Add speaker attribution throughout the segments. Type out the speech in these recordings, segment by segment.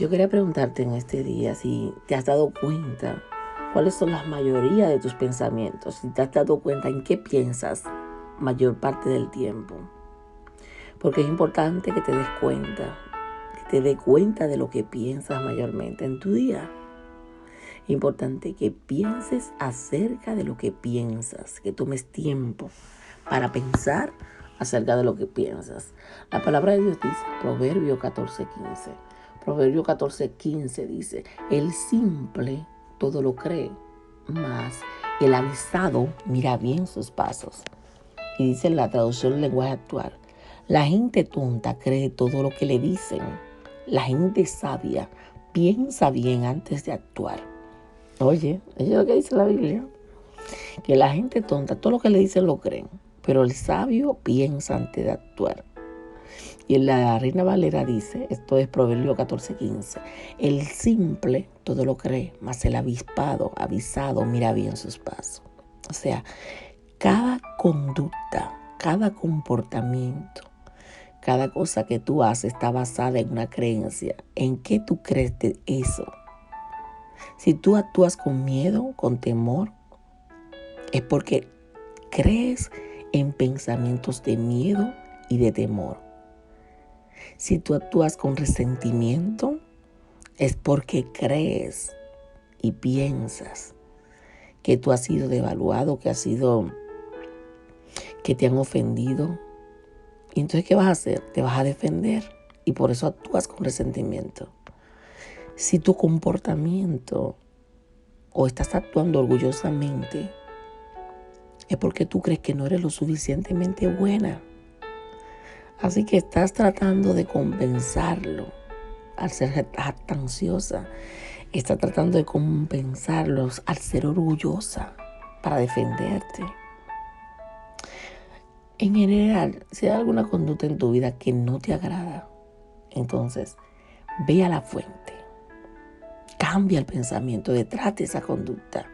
Speaker 1: Yo quería preguntarte en este día si te has dado cuenta cuáles son la mayoría de tus pensamientos, si te has dado cuenta en qué piensas mayor parte del tiempo. Porque es importante que te des cuenta, que te des cuenta de lo que piensas mayormente en tu día. Es importante que pienses acerca de lo que piensas, que tomes tiempo para pensar acerca de lo que piensas. La palabra de Dios dice, Proverbio 14:15. Proverbio 14:15 dice, el simple todo lo cree, mas el avisado mira bien sus pasos. Y dice en la traducción del lenguaje actual, la gente tonta cree todo lo que le dicen. La gente sabia piensa bien antes de actuar. Oye, eso es lo que dice la Biblia. Que la gente tonta, todo lo que le dicen lo creen, pero el sabio piensa antes de actuar. Y en la Reina Valera dice, esto es Proverbio 14:15, el simple todo lo cree, mas el avisado, mira bien sus pasos. O sea, cada conducta, cada comportamiento, cada cosa que tú haces está basada en una creencia. ¿En qué tú crees de eso? Si tú actúas con miedo, con temor, es porque crees en pensamientos de miedo y de temor. Si tú actúas con resentimiento, es porque crees y piensas que tú has sido devaluado, que te han ofendido. Y entonces, ¿qué vas a hacer? Te vas a defender y por eso actúas con resentimiento. Si tu comportamiento o estás actuando orgullosamente, es porque tú crees que no eres lo suficientemente buena. Así que estás tratando de compensarlo al ser jactanciosa. Estás tratando de compensarlos al ser orgullosa para defenderte. En general, si hay alguna conducta en tu vida que no te agrada, entonces ve a la fuente. Cambia el pensamiento detrás de esa conducta.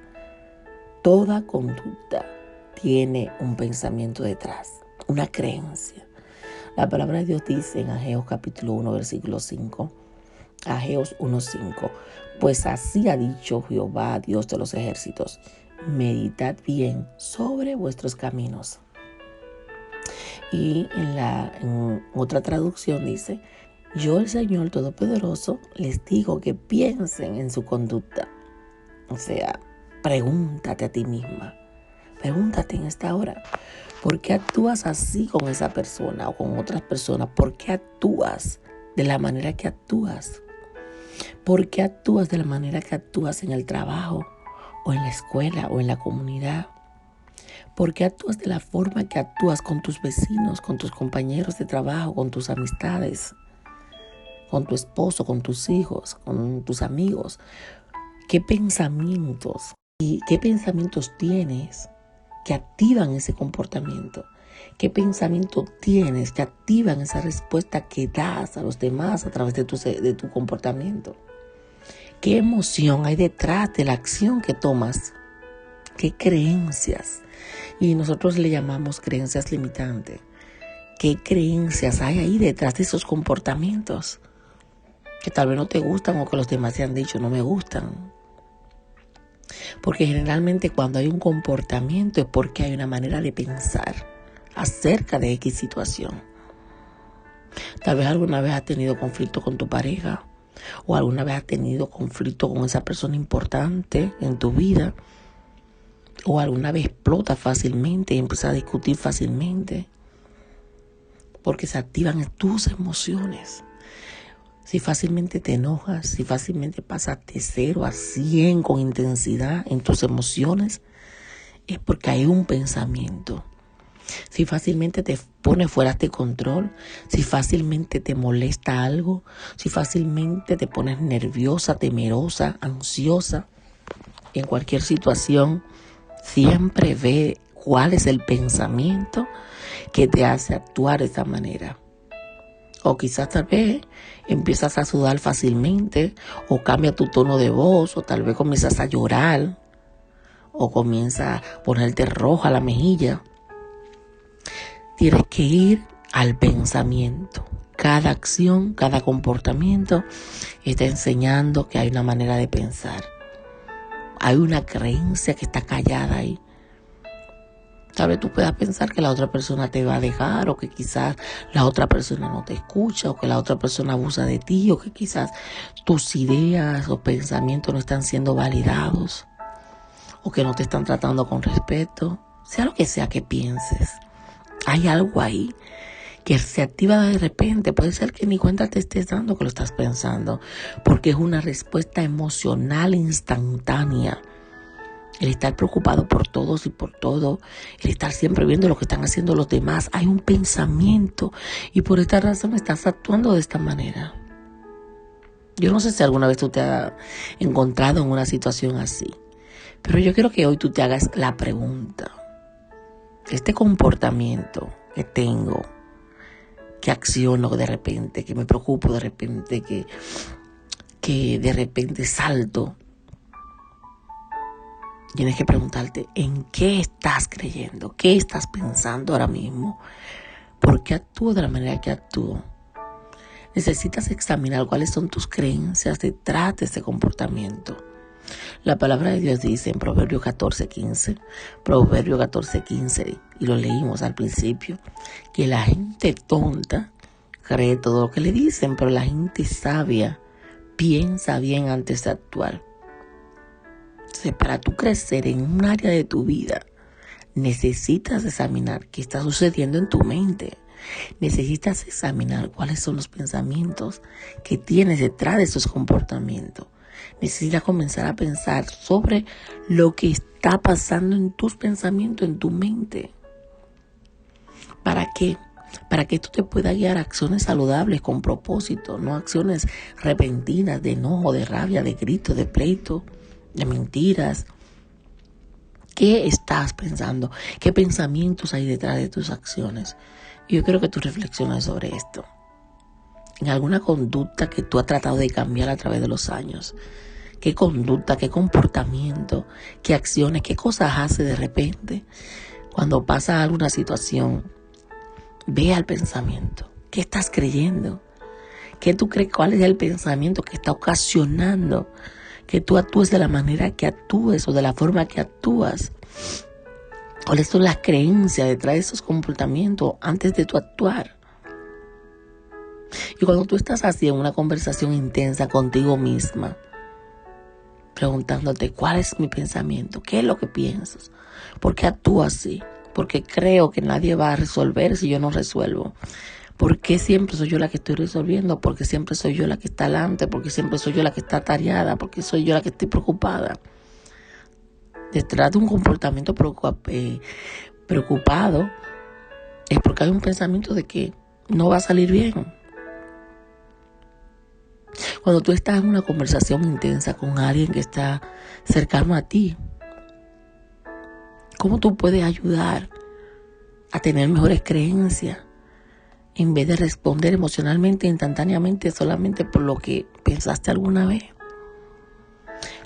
Speaker 1: Toda conducta tiene un pensamiento detrás, una creencia. La palabra de Dios dice en Ageo capítulo 1, versículo 5, Ageos 1:5, pues así ha dicho Jehová, Dios de los ejércitos, meditad bien sobre vuestros caminos. Y en otra traducción dice, yo el Señor Todopoderoso les digo que piensen en su conducta. O sea, pregúntate a ti misma, pregúntate en esta hora, ¿por qué actúas así con esa persona o con otras personas? ¿Por qué actúas de la manera que actúas? ¿Por qué actúas de la manera que actúas en el trabajo o en la escuela o en la comunidad? ¿Por qué actúas de la forma que actúas con tus vecinos, con tus compañeros de trabajo, con tus amistades, con tu esposo, con tus hijos, con tus amigos? ¿Qué pensamientos y qué pensamientos tienes que activan ese comportamiento? ¿Qué pensamiento tienes que activan esa respuesta que das a los demás a través de tu comportamiento? ¿Qué emoción hay detrás de la acción que tomas? ¿Qué creencias? Y nosotros le llamamos creencias limitantes. ¿Qué creencias hay ahí detrás de esos comportamientos? Que tal vez no te gustan o que los demás te han dicho no me gustan. Porque generalmente cuando hay un comportamiento es porque hay una manera de pensar acerca de X situación. Tal vez alguna vez has tenido conflicto con tu pareja o alguna vez has tenido conflicto con esa persona importante en tu vida o alguna vez explota fácilmente y empieza a discutir fácilmente porque se activan tus emociones. Si fácilmente te enojas, si fácilmente pasas de 0 a 100 con intensidad en tus emociones, es porque hay un pensamiento. Si fácilmente te pones fuera de control, si fácilmente te molesta algo, si fácilmente te pones nerviosa, temerosa, ansiosa, en cualquier situación, siempre ve cuál es el pensamiento que te hace actuar de esa manera. O quizás tal vez empiezas a sudar fácilmente, o cambia tu tono de voz, o tal vez comienzas a llorar, o comienza a ponerte roja la mejilla. Tienes que ir al pensamiento. Cada acción, cada comportamiento está enseñando que hay una manera de pensar. Hay una creencia que está callada ahí. Tal vez tú puedas pensar que la otra persona te va a dejar, o que quizás la otra persona no te escucha, o que la otra persona abusa de ti, o que quizás tus ideas o pensamientos no están siendo validados, o que no te están tratando con respeto. Sea lo que sea que pienses, hay algo ahí que se activa de repente. Puede ser que ni cuenta te estés dando que lo estás pensando, porque es una respuesta emocional instantánea. El estar preocupado por todos y por todo, el estar siempre viendo lo que están haciendo los demás. Hay un pensamiento y por esta razón estás actuando de esta manera. Yo no sé si alguna vez tú te has encontrado en una situación así, pero yo quiero que hoy tú te hagas la pregunta. Este comportamiento que tengo, que acciono de repente, que me preocupo de repente, que de repente salto, tienes que preguntarte en qué estás creyendo, qué estás pensando ahora mismo, por qué actúo de la manera que actúo. Necesitas examinar cuáles son tus creencias detrás de ese comportamiento. La palabra de Dios dice en Proverbios 14:15, y lo leímos al principio, que la gente tonta cree todo lo que le dicen, pero la gente sabia piensa bien antes de actuar. Entonces, para tú crecer en un área de tu vida, necesitas examinar qué está sucediendo en tu mente. Necesitas examinar cuáles son los pensamientos que tienes detrás de esos comportamientos. Necesitas comenzar a pensar sobre lo que está pasando en tus pensamientos, en tu mente. ¿Para qué? Para que esto te pueda guiar a acciones saludables con propósito, no acciones repentinas de enojo, de rabia, de grito, de pleito, de mentiras. ¿Qué estás pensando? ¿Qué pensamientos hay detrás de tus acciones? Yo quiero que tú reflexiones sobre esto. En alguna conducta que tú has tratado de cambiar a través de los años. ¿Qué conducta, qué comportamiento, qué acciones, qué cosas hace de repente? Cuando pasa alguna situación, ve al pensamiento. ¿Qué estás creyendo? ¿Qué tú crees? ¿Cuál es el pensamiento que está ocasionando que tú actúes de la manera que actúes o de la forma que actúas? ¿Cuáles son las creencias detrás de esos comportamientos antes de tu actuar? Y cuando tú estás así en una conversación intensa contigo misma, preguntándote cuál es mi pensamiento, qué es lo que piensas, por qué actúo así, por qué creo que nadie va a resolver si yo no resuelvo, por qué siempre soy yo la que estoy resolviendo, por qué siempre soy yo la que está delante, por qué siempre soy yo la que está tareada, por qué soy yo la que estoy preocupada. Detrás de un comportamiento preocupado es porque hay un pensamiento de que no va a salir bien. Cuando tú estás en una conversación intensa con alguien que está cercano a ti, ¿cómo tú puedes ayudar a tener mejores creencias en vez de responder emocionalmente, instantáneamente, solamente por lo que pensaste alguna vez?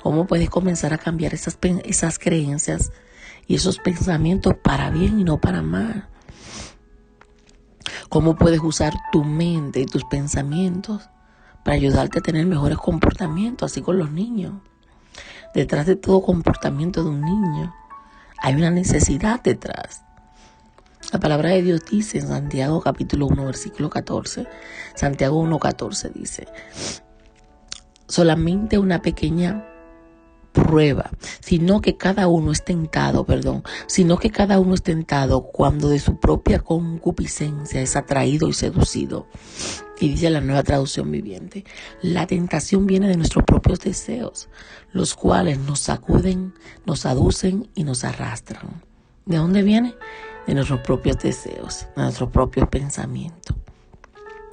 Speaker 1: ¿Cómo puedes comenzar a cambiar esas creencias y esos pensamientos para bien y no para mal? ¿Cómo puedes usar tu mente y tus pensamientos para ayudarte a tener mejores comportamientos, así con los niños? Detrás de todo comportamiento de un niño hay una necesidad detrás. La palabra de Dios dice en Santiago capítulo 1, versículo 14, Santiago 1:14 dice, solamente una pequeña prueba, sino que cada uno es tentado cuando de su propia concupiscencia es atraído y seducido. Y dice la Nueva Traducción Viviente, la tentación viene de nuestros propios deseos, los cuales nos sacuden, nos aducen y nos arrastran. ¿De dónde viene? De nuestros propios deseos, de nuestros propios pensamientos.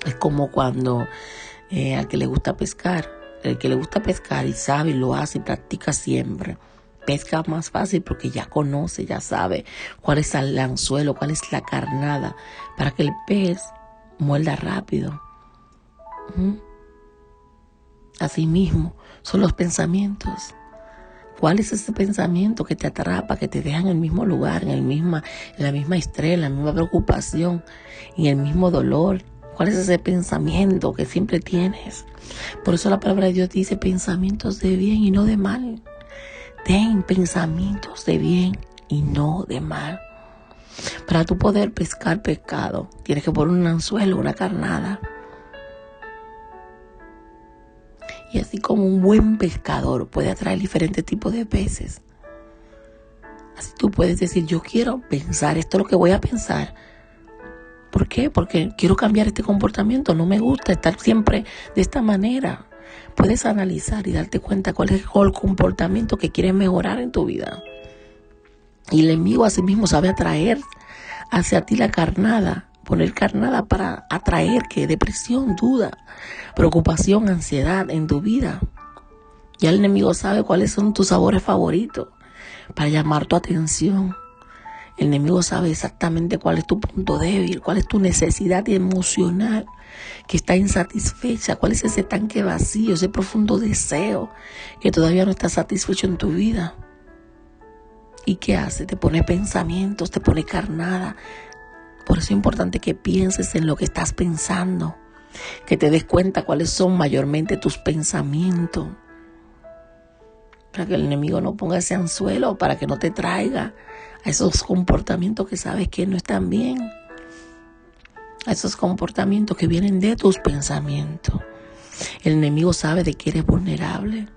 Speaker 1: Es como cuando al que le gusta pescar, el que le gusta pescar y sabe y lo hace y practica siempre, pesca más fácil porque ya conoce, ya sabe cuál es el anzuelo, cuál es la carnada, para que el pez muerda rápido. Así mismo son los pensamientos. ¿Cuál es ese pensamiento que te atrapa, que te deja en el mismo lugar, en la misma estrés, en la misma preocupación, en el mismo dolor, ¿Cuál es ese pensamiento que siempre tienes? Por eso la palabra de Dios dice pensamientos de bien y no de mal. Ten pensamientos de bien y no de mal. Para tú poder pescar pescado, tienes que poner un anzuelo, una carnada. Y así como un buen pescador puede atraer diferentes tipos de peces, así tú puedes decir, yo quiero pensar, esto es lo que voy a pensar. ¿Por qué? Porque quiero cambiar este comportamiento, no me gusta estar siempre de esta manera. Puedes analizar y darte cuenta cuál es el comportamiento que quieres mejorar en tu vida. Y el enemigo asimismo sabe atraer hacia ti la carnada, poner carnada para atraer que depresión, duda, preocupación, ansiedad en tu vida. Ya el enemigo sabe cuáles son tus sabores favoritos para llamar tu atención. El enemigo sabe exactamente cuál es tu punto débil, cuál es tu necesidad emocional que está insatisfecha, cuál es ese tanque vacío, ese profundo deseo que todavía no está satisfecho en tu vida. ¿Y qué hace? Te pone pensamientos, te pone carnada. Por eso es importante que pienses en lo que estás pensando, que te des cuenta cuáles son mayormente tus pensamientos, para que el enemigo no ponga ese anzuelo, para que no te traiga a esos comportamientos que sabes que no están bien, a esos comportamientos que vienen de tus pensamientos. El enemigo sabe de que eres vulnerable.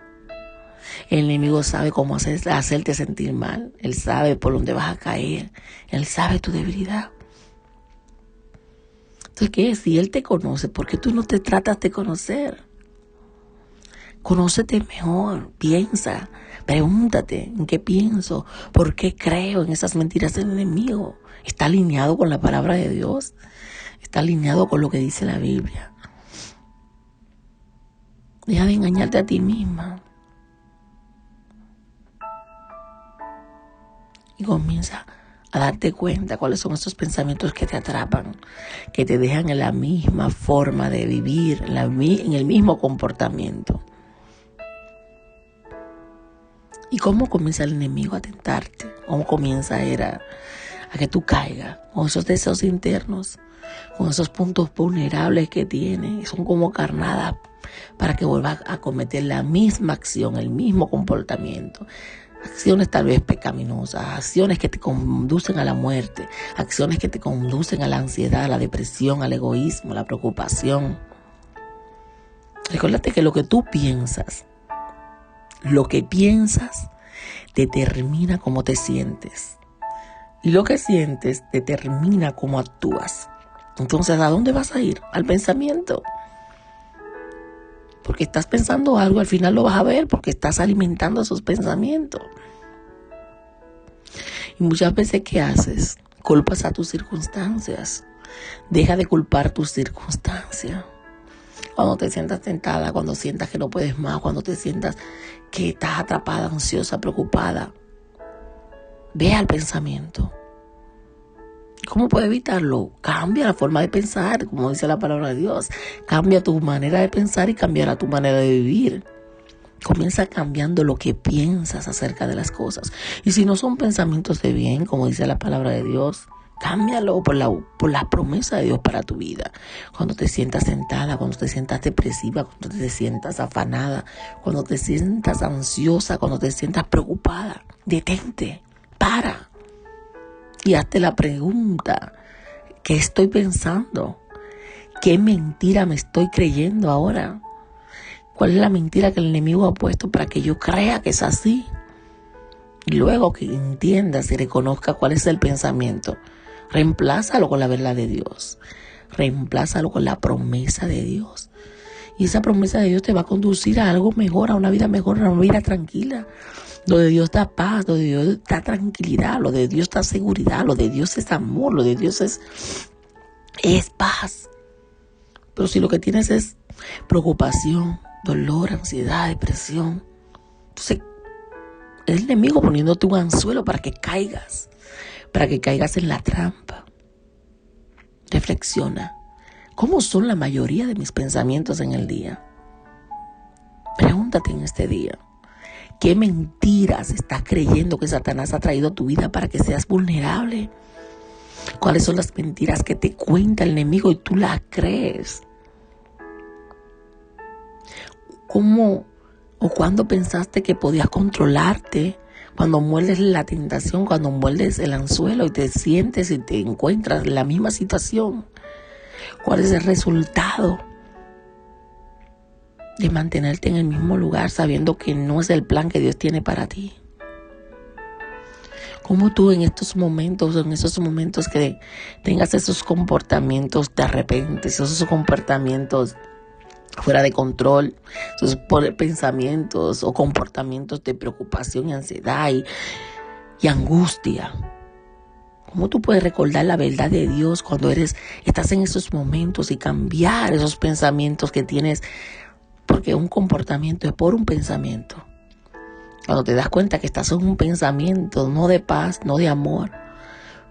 Speaker 1: El enemigo sabe cómo hacerte sentir mal. Él sabe por dónde vas a caer. Él sabe tu debilidad. Entonces, ¿qué? Si él te conoce, ¿por qué tú no te tratas de conocer? Conócete mejor, piensa, pregúntate en qué pienso, por qué creo en esas mentiras del enemigo. ¿Está alineado con la palabra de Dios? ¿Está alineado con lo que dice la Biblia? Deja de engañarte a ti misma. Y comienza a darte cuenta cuáles son esos pensamientos que te atrapan, que te dejan en la misma forma de vivir, en el mismo comportamiento. ¿Y cómo comienza el enemigo a tentarte? ¿Cómo comienza a que tú caigas con esos deseos internos, con esos puntos vulnerables que tienes? Son como carnadas para que vuelvas a cometer la misma acción, el mismo comportamiento. Acciones tal vez pecaminosas, acciones que te conducen a la muerte, acciones que te conducen a la ansiedad, a la depresión, al egoísmo, a la preocupación. Recuérdate que lo que piensas determina cómo te sientes. Y lo que sientes determina cómo actúas. Entonces, ¿a dónde vas a ir? Al pensamiento. Porque estás pensando algo, al final lo vas a ver porque estás alimentando esos pensamientos. Y muchas veces, ¿qué haces? Culpas a tus circunstancias. Deja de culpar tus circunstancias. Cuando te sientas tentada, cuando sientas que no puedes más, cuando te sientas que estás atrapada, ansiosa, preocupada, ve al pensamiento. ¿Cómo puedes evitarlo? Cambia la forma de pensar, como dice la palabra de Dios. Cambia tu manera de pensar y cambiará tu manera de vivir. Comienza cambiando lo que piensas acerca de las cosas. Y si no son pensamientos de bien, como dice la palabra de Dios, cámbialo por la promesa de Dios para tu vida. Cuando te sientas sentada, cuando te sientas depresiva, cuando te sientas afanada, cuando te sientas ansiosa, cuando te sientas preocupada, detente, para. Y hazte la pregunta, ¿qué estoy pensando? ¿Qué mentira me estoy creyendo ahora? ¿Cuál es la mentira que el enemigo ha puesto para que yo crea que es así? Y luego que entiendas y reconozca cuál es el pensamiento, reemplázalo con la verdad de Dios. Reemplázalo con la promesa de Dios. Y esa promesa de Dios te va a conducir a algo mejor, a una vida mejor, a una vida tranquila. Lo de Dios da paz, lo de Dios da tranquilidad, lo de Dios da seguridad, lo de Dios es amor, lo de Dios es paz. Pero si lo que tienes es preocupación, dolor, ansiedad, depresión, entonces el enemigo poniéndote un anzuelo para que caigas en la trampa. Reflexiona, ¿cómo son la mayoría de mis pensamientos en el día? Pregúntate en este día. ¿Qué mentiras estás creyendo que Satanás ha traído a tu vida para que seas vulnerable? ¿Cuáles son las mentiras que te cuenta el enemigo y tú las crees? ¿Cómo o cuándo pensaste que podías controlarte? Cuando muerdes la tentación, cuando muerdes el anzuelo y te sientes y te encuentras en la misma situación. ¿Cuál es el resultado de mantenerte en el mismo lugar sabiendo que no es el plan que Dios tiene para ti? ¿Cómo tú en esos momentos que tengas esos comportamientos de repente, esos comportamientos fuera de control, esos pensamientos o comportamientos de preocupación y ansiedad y angustia? ¿Cómo tú puedes recordar la verdad de Dios cuando estás en esos momentos y cambiar esos pensamientos que tienes? Porque un comportamiento es por un pensamiento. Cuando te das cuenta que estás en un pensamiento no de paz, no de amor,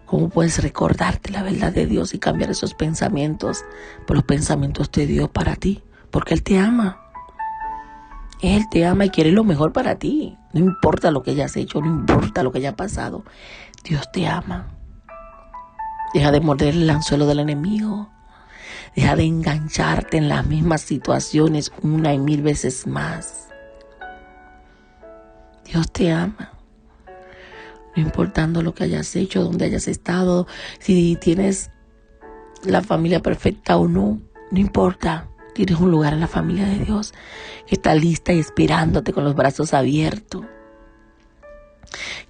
Speaker 1: ¿cómo puedes recordarte la verdad de Dios y cambiar esos pensamientos por los pensamientos de Dios para ti? Porque Él te ama. Él te ama y quiere lo mejor para ti. No importa lo que hayas hecho, no importa lo que haya pasado. Dios te ama. Deja de morder el anzuelo del enemigo. Deja de engancharte en las mismas situaciones una y mil veces más. Dios te ama. No importando lo que hayas hecho, dónde hayas estado, si tienes la familia perfecta o no, no importa. Tienes un lugar en la familia de Dios que está lista y esperándote con los brazos abiertos,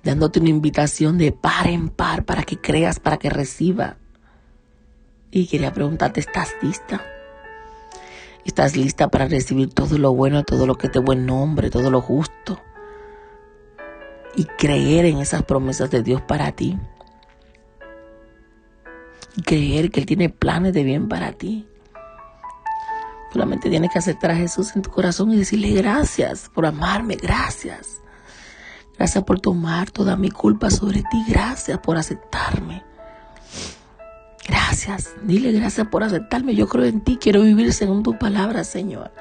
Speaker 1: dándote una invitación de par en par para que creas, para que reciba. Y quería preguntarte, ¿estás lista? ¿Estás lista para recibir todo lo bueno, todo lo que es de buen nombre, todo lo justo? Y creer en esas promesas de Dios para ti. Y creer que Él tiene planes de bien para ti. Solamente tienes que aceptar a Jesús en tu corazón y decirle gracias por amarme, gracias. Gracias por tomar toda mi culpa sobre ti, gracias por aceptarme. Gracias, dile gracias por aceptarme. Yo creo en ti, quiero vivir según tu palabra, Señor.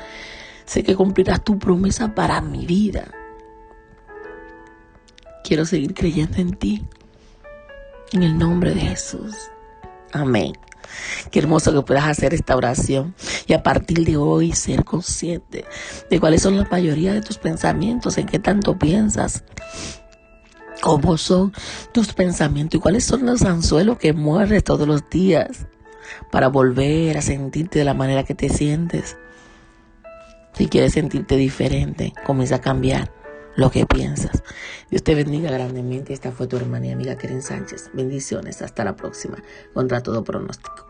Speaker 1: Sé que cumplirás tu promesa para mi vida. Quiero seguir creyendo en ti. En el nombre de Jesús. Amén. Qué hermoso que puedas hacer esta oración y a partir de hoy ser consciente de cuáles son la mayoría de tus pensamientos, en qué tanto piensas, cómo son tus pensamientos y cuáles son los anzuelos que muerdes todos los días para volver a sentirte de la manera que te sientes. Si quieres sentirte diferente, comienza a cambiar lo que piensas. Dios te bendiga grandemente. Esta fue tu hermana y amiga Keren Sánchez. Bendiciones. Hasta la próxima. Contra todo pronóstico.